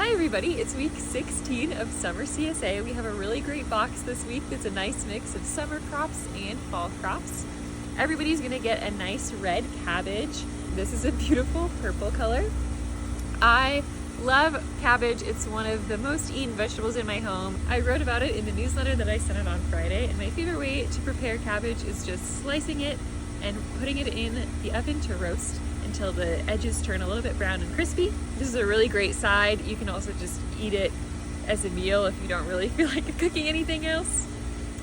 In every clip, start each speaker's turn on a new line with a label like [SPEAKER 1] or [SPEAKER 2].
[SPEAKER 1] Hi everybody, it's week 16 of Summer CSA. We have a really great box this week that's a nice mix of summer crops and fall crops. Everybody's gonna get a nice red cabbage. This is a beautiful purple color. I love cabbage. It's one of the most eaten vegetables in my home. I wrote about it in the newsletter that I sent out on Friday, and my favorite way to prepare cabbage is just slicing it and putting it in the oven to roast until the edges turn a little bit brown and crispy. This is a really great side. You can also just eat it as a meal if you don't really feel like cooking anything else.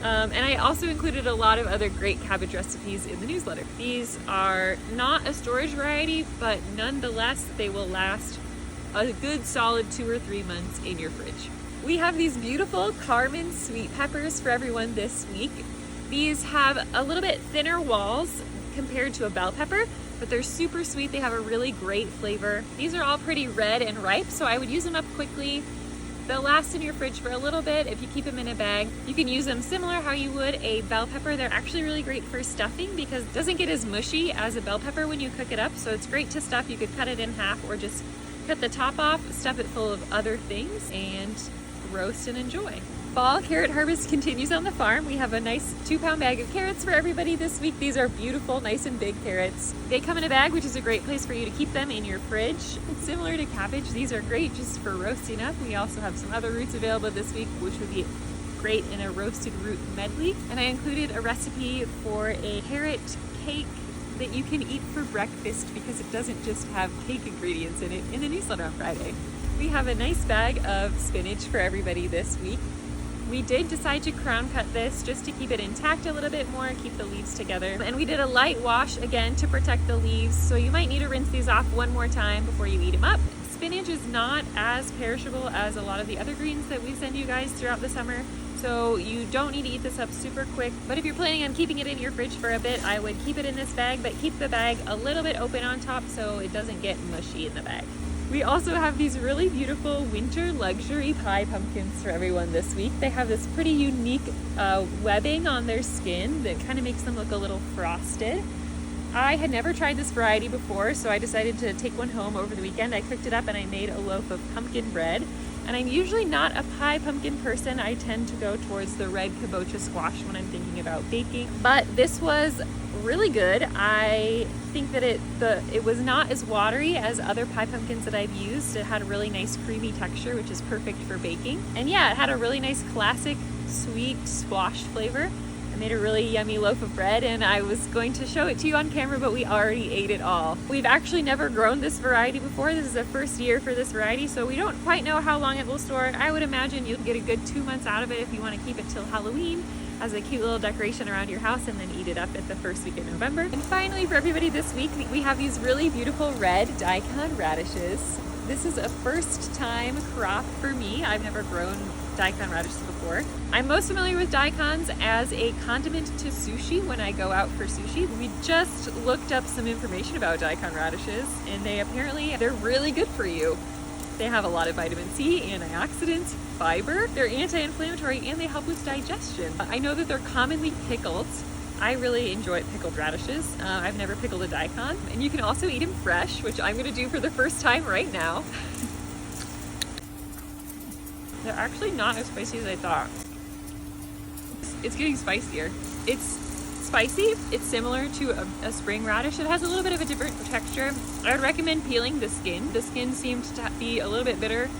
[SPEAKER 1] And I also included a lot of other great cabbage recipes in the newsletter. These are not a storage variety, but nonetheless, they will last a good solid 2 or 3 months in your fridge. We have these beautiful Carmen sweet peppers for everyone this week. These have a little bit thinner walls compared to a bell pepper, but they're super sweet. They have a really great flavor. These are all pretty red and ripe, so I would use them up quickly. They'll last in your fridge for a little bit if you keep them in a bag. You can use them similar how you would a bell pepper. They're actually really great for stuffing because it doesn't get as mushy as a bell pepper when you cook it up, so it's great to stuff. You could cut it in half or just cut the top off, stuff it full of other things, and roast and enjoy. Fall carrot harvest continues on the farm. We have a nice 2-pound bag of carrots for everybody this week. These are beautiful, nice and big carrots. They come in a bag, which is a great place for you to keep them in your fridge. It's similar to cabbage. These are great just for roasting up. We also have some other roots available this week, which would be great in a roasted root medley. And I included a recipe for a carrot cake that you can eat for breakfast because it doesn't just have cake ingredients in it in the newsletter on Friday. We have a nice bag of spinach for everybody this week. We did decide to crown cut this just to keep it intact a little bit more, keep the leaves together. And we did a light wash again to protect the leaves, so you might need to rinse these off one more time before you eat them up. Spinach is not as perishable as a lot of the other greens that we send you guys throughout the summer, so you don't need to eat this up super quick. But if you're planning on keeping it in your fridge for a bit, I would keep it in this bag, but keep the bag a little bit open on top so it doesn't get mushy in the bag. We also have these really beautiful winter luxury pie pumpkins for everyone this week. They have this pretty unique webbing on their skin that kind of makes them look a little frosted. I had never tried this variety before, so I decided to take one home over the weekend. I cooked it up and I made a loaf of pumpkin bread. And I'm usually not a pie pumpkin person. I tend to go towards the red kabocha squash when I'm thinking about baking. But this was really good. I think that it was not as watery as other pie pumpkins that I've used. It had a really nice creamy texture, which is perfect for baking. And yeah, it had a really nice classic sweet squash flavor. I made a really yummy loaf of bread and I was going to show it to you on camera, but we already ate it all. We've actually never grown this variety before. This is the first year for this variety, so we don't quite know how long it will store. I would imagine you'll get a good 2 months out of it if you want to keep it till Halloween as a cute little decoration around your house and then eat it up at the first week of November. And finally, for everybody this week, we have these really beautiful red daikon radishes. This is a first time crop for me. I've never grown daikon radishes before. I'm most familiar with daikons as a condiment to sushi when I go out for sushi. We just looked up some information about daikon radishes and they're really good for you. They have a lot of vitamin C, antioxidants, fiber, they're anti-inflammatory, and they help with digestion. I know that they're commonly pickled. I really enjoy pickled radishes. I've never pickled a daikon. And you can also eat them fresh, which I'm gonna do for the first time right now. They're actually not as spicy as I thought. It's getting spicier. It's spicy. It's similar to a spring radish. It has a little bit of a different texture. I would recommend peeling the skin. The skin seems to be a little bit bitter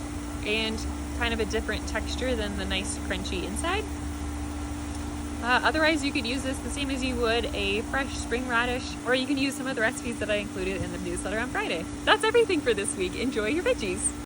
[SPEAKER 1] and kind of a different texture than the nice crunchy inside. Otherwise, you could use this the same as you would a fresh spring radish, or you can use some of the recipes that I included in the newsletter on Friday. That's everything for this week. Enjoy your veggies.